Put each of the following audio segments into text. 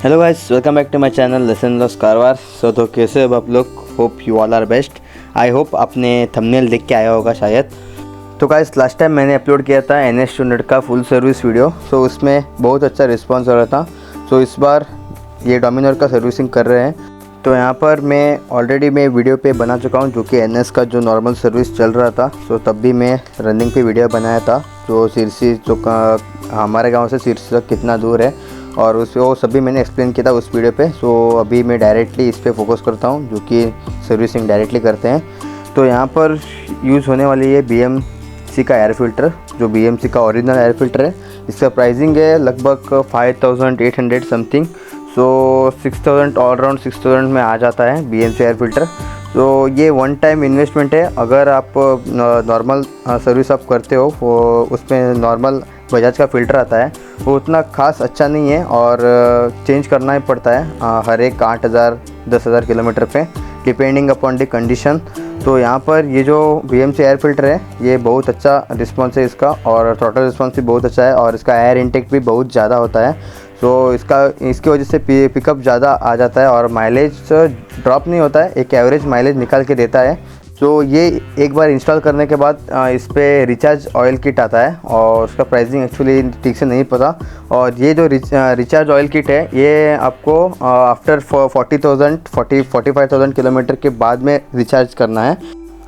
Hello guys, welcome back to my channel lesson loss Karwar. तो कैसे हो आप लोग? Hope you all are best. I hope आपने थंबनेल देख के आया होगा शायद। तो गाइस, लास्ट टाइम मैंने अपलोड किया था NS200 का फुल सर्विस वीडियो। सो उसमें बहुत अच्छा रिस्पांस हो रहा था। सो इस बार ये डोमिनर का सर्विसिंग कर रहे हैं। तो यहाँ पर मैं ऑलरेडी वीडियो पे बना चुका हूँ, जो कि NS का जो नॉर्मल सर्विस चल रहा था। सो तब भी मैं रनिंग पे वीडियो बनाया था, जो सिरसी जो हमारे गांव से सिरसी तक कितना दूर है, और वो सभी मैंने एक्सप्लेन किया था उस वीडियो पे। सो अभी मैं डायरेक्टली इस पे फोकस करता हूँ, जो कि सर्विसिंग डायरेक्टली करते हैं। तो यहाँ पर यूज़ होने वाली है BMC का एयर फ़िल्टर, जो BMC का ओरिजिनल एयर फ़िल्टर है। इसका प्राइसिंग है लगभग 5800 समथिंग। सो 6000 ऑल राउंड 6000 में आ जाता है BMC एयर फ़िल्टर। तो ये वन टाइम इन्वेस्टमेंट है। अगर आप नॉर्मल सर्विस आप करते हो, वो उसमें नॉर्मल बजाज का फ़िल्टर आता है, वो उतना खास अच्छा नहीं है और चेंज करना ही पड़ता है हर एक 8000 10,000 किलोमीटर पे, डिपेंडिंग अपॉन द कंडीशन। तो यहाँ पर ये जो BMC एयर फ़िल्टर है, ये बहुत अच्छा रिस्पॉन्स है इसका, और थ्रॉटल रिस्पॉन्स भी बहुत अच्छा है, और इसका एयर इंटेक भी बहुत ज़्यादा होता है। तो इसकी वजह से पिकअप ज़्यादा आ जाता है और माइलेज ड्रॉप नहीं होता है, एक एवरेज माइलेज निकाल के देता है। तो ये एक बार इंस्टॉल करने के बाद इस पर रिचार्ज ऑयल किट आता है, और उसका प्राइसिंग एक्चुअली ठीक से नहीं पता। और ये जो रिचार्ज ऑयल किट है, ये आपको आफ्टर 45,000 किलोमीटर के बाद में रिचार्ज करना है।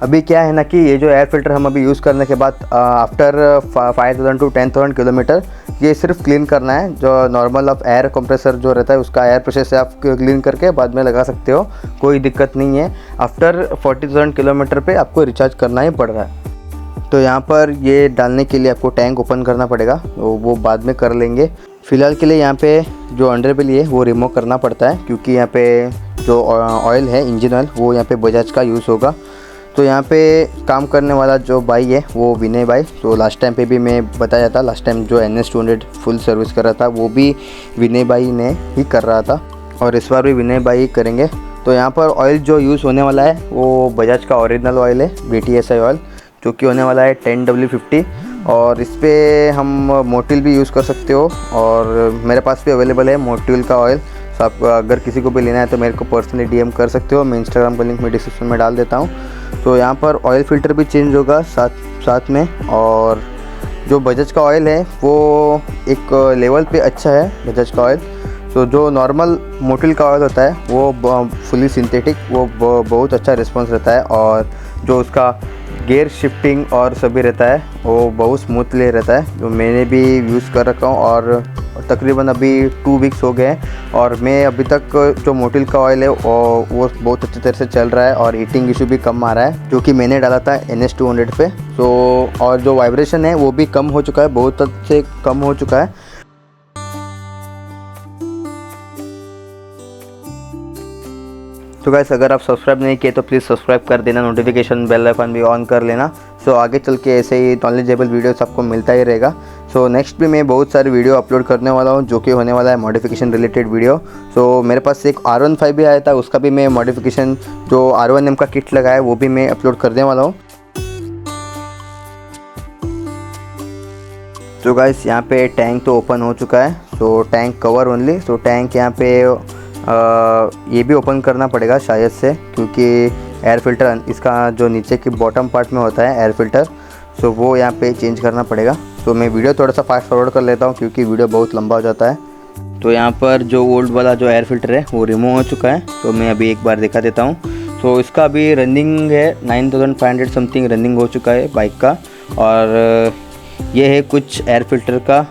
अभी क्या है ना कि ये जो एयर फ़िल्टर हम अभी यूज़ करने के बाद आफ्टर 5,000 to 10,000 किलोमीटर ये सिर्फ क्लीन करना है। जो नॉर्मल आप एयर कंप्रेसर जो रहता है, उसका एयर प्रेशर से आप क्लीन करके बाद में लगा सकते हो, कोई दिक्कत नहीं है। आफ्टर 40,000 किलोमीटर पे आपको रिचार्ज करना ही पड़ रहा है। तो यहाँ पर ये डालने के लिए आपको टैंक ओपन करना पड़ेगा, वो बाद में कर लेंगे। फ़िलहाल के लिए यहाँ पे जो अंडरबेल है वो रिमूव करना पड़ता है, क्योंकि यहाँ पे जो ऑयल है, इंजन ऑयल, वो यहाँ पे बजाज का यूज़ होगा। तो यहाँ पे काम करने वाला जो भाई है वो विनय भाई। तो लास्ट टाइम पे भी मैं बताया था, लास्ट टाइम जो NS200 फुल सर्विस कर रहा था वो भी विनय भाई ने ही कर रहा था, और इस बार भी विनय भाई ही करेंगे। तो यहाँ पर ऑयल जो यूज़ होने वाला है वो बजाज का ओरिजिनल ऑयल है, BTSI ऑयल, जो कि होने वाला है 10W50। और इस पर हम मोटिल भी यूज़ कर सकते हो, और मेरे पास भी अवेलेबल है मोटिल का ऑयल। तो आप अगर किसी को भी लेना है तो मेरे को पर्सनली DM कर सकते हो, मैं इंस्टाग्राम का लिंक मैं डिस्क्रिप्शन में डाल देता हूँ। तो यहाँ पर ऑयल फ़िल्टर भी चेंज होगा साथ में। और जो बजाज का ऑयल है वो एक लेवल पे अच्छा है, बजाज का ऑयल। तो जो नॉर्मल मोटिल का ऑयल होता है वो फुली सिंथेटिक, वो बहुत अच्छा रिस्पॉन्स रहता है, और जो उसका गियर शिफ्टिंग और सभी रहता है वो बहुत स्मूथली रहता है, जो मैंने भी यूज़ कर रखा हूँ। और तकरीबन अभी 2 वीक्स हो गए हैं, और मैं अभी तक जो मोटिल का ऑयल है वो बहुत अच्छी तरह से चल रहा है, और हीटिंग इशू भी कम आ रहा है, जो कि मैंने डाला था NS200 पे। तो और जो वाइब्रेशन है वो भी कम हो चुका है, बहुत हद से कम हो चुका है। तो गाइस, अगर आप सब्सक्राइब नहीं किए तो प्लीज़ सब्सक्राइब कर देना, नोटिफिकेशन बेल आइकन भी ऑन कर लेना। सो आगे चल के ऐसे ही नॉलेजेबल वीडियोस आपको मिलता ही रहेगा। सो नेक्स्ट भी मैं बहुत सारे वीडियो अपलोड करने वाला हूँ, जो कि होने वाला है मॉडिफिकेशन रिलेटेड वीडियो। सो मेरे पास एक R15 भी आया था, उसका भी मैं मॉडिफिकेशन जो R1M का किट लगा है वो भी मैं अपलोड करने वाला हूँ। तो गाइस, यहाँ पे टैंक तो ओपन हो चुका है, सो टैंक कवर ओनली। सो टैंक यहाँ पे ये भी ओपन करना पड़ेगा शायद से, क्योंकि एयर फ़िल्टर इसका जो नीचे की बॉटम पार्ट में होता है एयर फ़िल्टर, सो वो यहाँ पे चेंज करना पड़ेगा। तो मैं वीडियो थोड़ा सा फास्ट फॉरवर्ड कर लेता हूँ, क्योंकि वीडियो बहुत लंबा हो जाता है। तो यहाँ पर जो ओल्ड वाला जो एयर फ़िल्टर है वो रिमूव हो चुका है, तो मैं अभी एक बार दिखा देता हूँ। तो इसका अभी रनिंग है 9500 समथिंग रनिंग हो चुका है बाइक का। और ये है कुछ एयर फ़िल्टर का।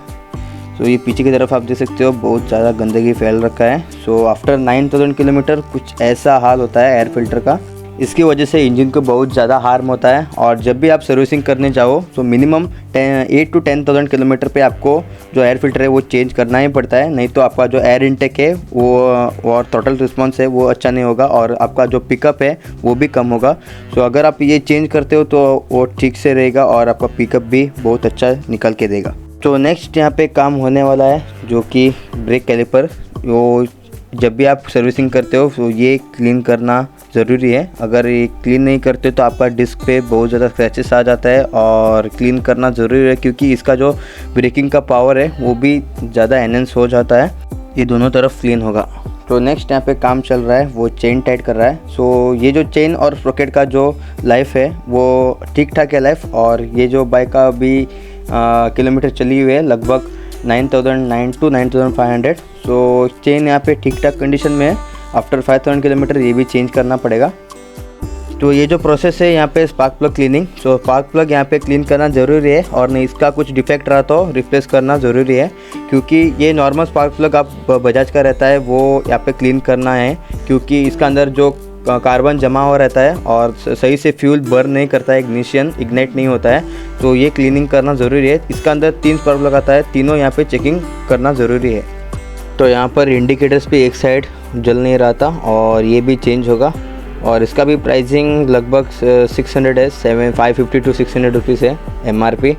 तो ये पीछे की तरफ आप देख सकते हो बहुत ज़्यादा गंदगी फैल रखा है। सो आफ्टर 9000 किलोमीटर कुछ ऐसा हाल होता है एयर फ़िल्टर का। इसकी वजह से इंजन को बहुत ज़्यादा हार्म होता है, और जब भी आप सर्विसिंग करने जाओ तो मिनिमम 8 to 10,000 किलोमीटर पे आपको जो एयर फ़िल्टर है वो चेंज करना ही पड़ता है, नहीं तो आपका जो एयर इंटेक है वो और थ्रॉटल रिस्पॉन्स है वो अच्छा नहीं होगा, और आपका जो पिकअप है वो भी कम होगा। सो अगर आप ये चेंज करते हो तो वो ठीक से रहेगा, और आपका पिकअप भी बहुत अच्छा निकल के देगा। तो नेक्स्ट यहाँ पे काम होने वाला है, जो कि ब्रेक कैलिपर। वो जब भी आप सर्विसिंग करते हो तो ये क्लीन करना ज़रूरी है। अगर ये क्लीन नहीं करते तो आपका डिस्क पे बहुत ज़्यादा स्क्रैचेस आ जाता है, और क्लीन करना ज़रूरी है, क्योंकि इसका जो ब्रेकिंग का पावर है वो भी ज़्यादा एनहेंस हो जाता है। ये दोनों तरफ क्लीन होगा। तो नेक्स्ट यहाँ पे काम चल रहा है वो चेन टाइट कर रहा है। सो ये जो चेन और स्प्रोकेट का जो लाइफ है वो ठीक ठाक है लाइफ। और ये जो बाइक का भी किलोमीटर चली हुई है लगभग 9,009 to 9,500। सो चेन यहाँ पे ठीक ठाक कंडीशन में है। आफ्टर 5,000 किलोमीटर ये भी चेंज करना पड़ेगा। तो ये जो प्रोसेस है यहाँ पे स्पार्क प्लग क्लीनिंग, सो स्पार्क प्लग यहाँ पे क्लीन करना ज़रूरी है और नहीं इसका कुछ डिफेक्ट रहा तो रिप्लेस करना ज़रूरी है। क्योंकि ये नॉर्मल स्पार्क प्लग आप बजाज का रहता है वो यहाँ पे क्लीन करना है, क्योंकि इसका अंदर जो कार्बन जमा हो रहता है और सही से फ्यूल बर्न नहीं करता है, इग्निशन इग्नाइट नहीं होता है। तो ये क्लीनिंग करना ज़रूरी है। इसका अंदर 3 स्पार्क प्लग आता है, तीनों यहाँ पे चेकिंग करना ज़रूरी है। तो यहाँ पर इंडिकेटर्स पे एक साइड जल नहीं रहा था और ये भी चेंज होगा और इसका भी प्राइसिंग लगभग 600 है, 550 to 600 रुपीज़ है MRP।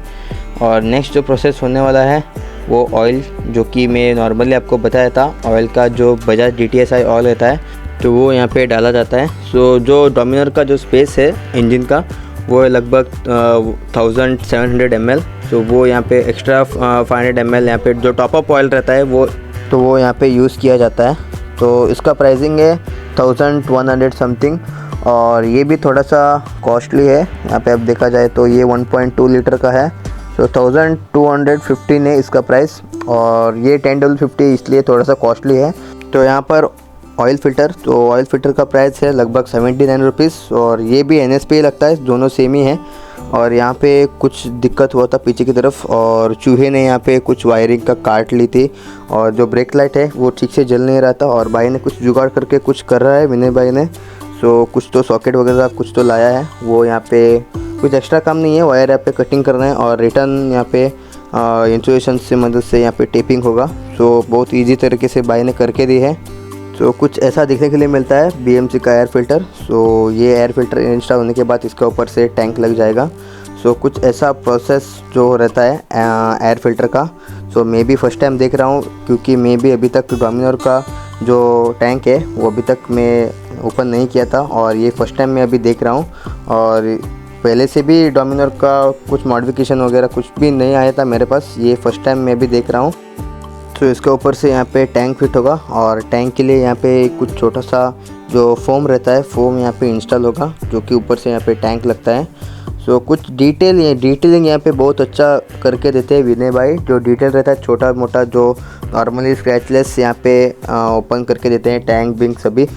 और नेक्स्ट जो प्रोसेस होने वाला है वो ऑयल, जो कि मैं नॉर्मली आपको बताया था, ऑयल का जो बजाज DTSI ऑयल रहता है तो वो यहाँ पे डाला जाता है। सो जो डोमिनर का जो स्पेस है इंजन का वो है लगभग 1700 ml। सो वो यहाँ पे एक्स्ट्रा 500 ml यहाँ पे जो टॉपअप ऑयल रहता है वो यहाँ पे यूज़ किया जाता है। तो इसका प्राइसिंग है 1100 समथिंग और ये भी थोड़ा सा कॉस्टली है। यहाँ पे अब देखा जाए तो ये 1.2 लीटर का है। सो 1215 है इसका प्राइस और ये 1050 इसलिए थोड़ा सा कॉस्टली है। तो यहाँ पर ऑयल फ़िल्टर, तो ऑयल फ़िल्टर का प्राइस है लगभग 79 रुपीज़ और ये भी NSP लगता है, दोनों सेम ही है। और यहाँ पे कुछ दिक्कत हुआ था पीछे की तरफ और चूहे ने यहाँ पे कुछ वायरिंग का काट ली थी और जो ब्रेक लाइट है वो ठीक से जल नहीं रहा था और भाई ने कुछ जुगाड़ करके कुछ कर रहा है विनय भाई ने। सो कुछ तो सॉकेट वगैरह कुछ तो लाया है, वो यहाँ पे कुछ एक्स्ट्रा काम नहीं है, वायर यहाँ पे कटिंग करना है और रिटर्न यहाँ पे इंसुलेशन से मदद से यहाँ पे टेपिंग होगा। सो बहुत ईजी तरीके से भाई ने करके दी है। सो कुछ ऐसा दिखने के लिए मिलता है BMC का एयर फ़िल्टर। सो ये एयर फ़िल्टर इंस्टॉल होने के बाद इसके ऊपर से टैंक लग जाएगा। सो कुछ ऐसा प्रोसेस जो रहता है एयर फ़िल्टर का। सो मैं भी फर्स्ट टाइम देख रहा हूँ, क्योंकि मैं भी अभी तक डोमिनर का जो टैंक है वो अभी तक मैं ओपन नहीं किया था और ये फ़र्स्ट टाइम मैं अभी देख रहा हूँ। और पहले से भी डोमिनर का कुछ मॉडिफिकेशन वगैरह कुछ भी नहीं आया था मेरे पास, ये फ़र्स्ट टाइम मैं भी देख रहा हूँ। तो इसके ऊपर से यहाँ पे टैंक फिट होगा और टैंक के लिए यहाँ पे कुछ छोटा सा जो फोम रहता है फोम यहाँ पे इंस्टॉल होगा, जो कि ऊपर से यहाँ पे टैंक लगता है। सो कुछ डिटेलिंग यहाँ पे बहुत अच्छा करके देते हैं विनय भाई। जो डिटेल रहता है छोटा मोटा जो नॉर्मली स्क्रैचलेस यहाँ पे ओपन करके देते हैं, टैंक बिंक सभी।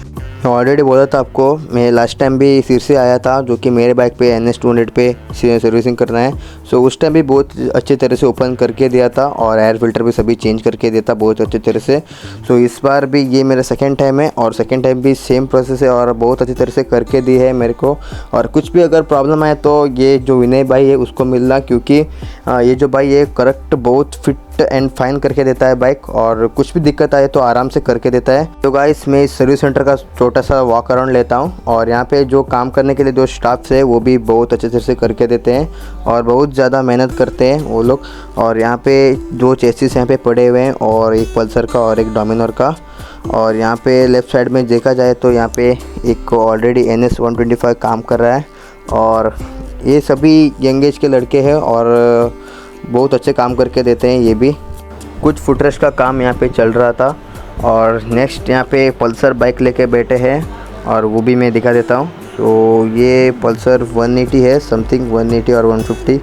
ऑलरेडी बोला था आपको, मैं लास्ट टाइम भी फिर से आया था जो कि मेरे बाइक पे NS200 पे सर्विसिंग करना है। सो उस टाइम भी बहुत अच्छे तरह से ओपन करके दिया था और एयर फ़िल्टर भी सभी चेंज करके दिया था बहुत अच्छे तरह से। सो इस बार भी ये मेरा सेकंड टाइम है और सेकंड टाइम भी सेम प्रोसेस है और बहुत अच्छी तरह से करके दी है मेरे को। और कुछ भी अगर प्रॉब्लम आए तो ये जो विनय भाई है उसको मिलना, क्योंकि ये जो भाई है करेक्ट बहुत फिट एंड फाइन करके देता है बाइक और कुछ भी दिक्कत आए तो आराम से करके देता है। तो गाइस मैं इस सर्विस सेंटर का छोटा सा वॉक अराउंड लेता हूँ और यहाँ पे जो काम करने के लिए जो स्टाफ्स है वो भी बहुत अच्छे तरह से करके देते हैं और बहुत ज़्यादा मेहनत करते हैं वो लोग। और यहाँ पे दो चेसिस यहाँ पे पड़े हुए हैं और एक पल्सर का और एक डोमिनर का। और यहाँ पे लेफ़्ट साइड में देखा जाए तो यहाँ पे एक ऑलरेडी NS125 काम कर रहा है और ये सभी यंग एज के लड़के हैं और बहुत अच्छे काम करके देते हैं। ये भी कुछ फुटरेस्ट का काम यहाँ पे चल रहा था और नेक्स्ट यहाँ पे पल्सर बाइक लेके बैठे हैं और वो भी मैं दिखा देता हूँ। तो ये पल्सर 180 है समथिंग, 180 और 150।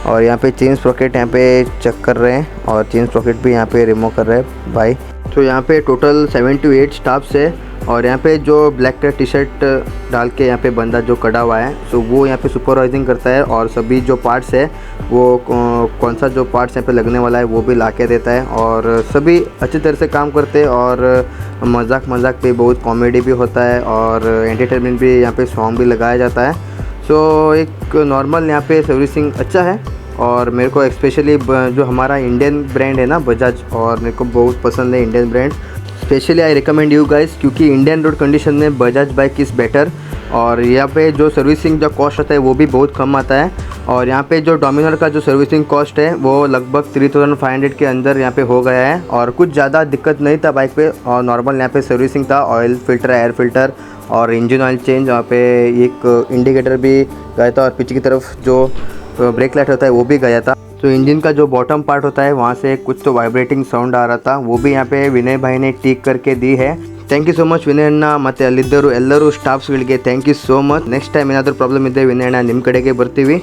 और यहाँ पे चेन स्प्रॉकेट यहाँ पे चेक कर रहे हैं और चेन स्प्रॉकेट भी यहाँ पे रिमूव कर रहे हैं भाई। तो यहाँ पे टोटल 7 to 8 स्टाफ्स है और यहाँ पे जो ब्लैक कलर टी-शर्ट डाल के यहाँ पे बंदा जो खड़ा हुआ है सो वो यहाँ पे सुपरवाइजिंग करता है और सभी जो पार्ट्स है वो कौन सा जो पार्ट्स यहाँ पे लगने वाला है वो भी ला के देता है और सभी अच्छी तरह से काम करते हैं। और मजाक पे बहुत कॉमेडी भी होता है और एंटरटेनमेंट भी यहाँ पे सॉन्ग भी लगाया जाता है। सो एक नॉर्मल यहाँ पे सर्विसिंग अच्छा है और मेरे को स्पेशली जो हमारा इंडियन ब्रांड है ना बजाज, और मेरे को बहुत पसंद है Indian brand. Specially I recommend you guys, क्योंकि इंडियन रोड कंडीशन में बजाज बाइक इज़ बेटर और यहाँ पे जो सर्विसिंग जो कॉस्ट आता है वो भी बहुत कम आता है। और यहाँ पे जो डोमिनर का जो सर्विसिंग कॉस्ट है वो लगभग 3500 के अंदर यहाँ पे हो गया है और कुछ ज़्यादा दिक्कत नहीं था बाइक पे। और नॉर्मल यहाँ पे सर्विसिंग था, ऑयल फ़िल्टर, एयर फ़िल्टर और इंजन ऑयल चेंज। यहाँ पे एक इंडिकेटर भी गया था और पीछे की तरफ जो ब्रेक लाइट होता है वो भी गया था। तो इंजन का जो बॉटम पार्ट होता है वहाँ से कुछ तो वाइब्रेटिंग साउंड आ रहा था, वो भी यहाँ पे विनय भाई ने ठीक करके दी है। Thank you so much Vinay ಅಣ್ಣ, ಮತ್ತು ಅಲ್ಲಿದ್ದರು ಎಲ್ಲರೂ ಸ್ಟಾಫ್ಸ್ಗಳಿಗೆ thank you so much. Next time ಏನಾದರೂ ಪ್ರಾಬ್ಲಮ್ ಇದ್ದರೆ ವಿನಯ್ ಅಣ್ಣ ನಿಮ್ಮ ಕಡೆಗೆ ಬರ್ತೀವಿ।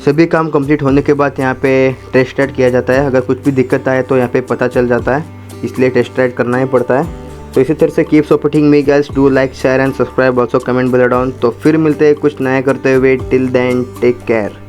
सभी काम कंप्लीट होने के बाद यहाँ पे टेस्ट राइड किया जाता है। अगर कुछ भी दिक्कत आए तो यहाँ पे पता चल जाता है, इसलिए टेस्ट राइड करना ही पड़ता है। तो इसी तरह से keep supporting me guys, do like share and subscribe, also comment bell down. तो फिर मिलते हैं कुछ नया करते हुए, टिल देन टेक केयर।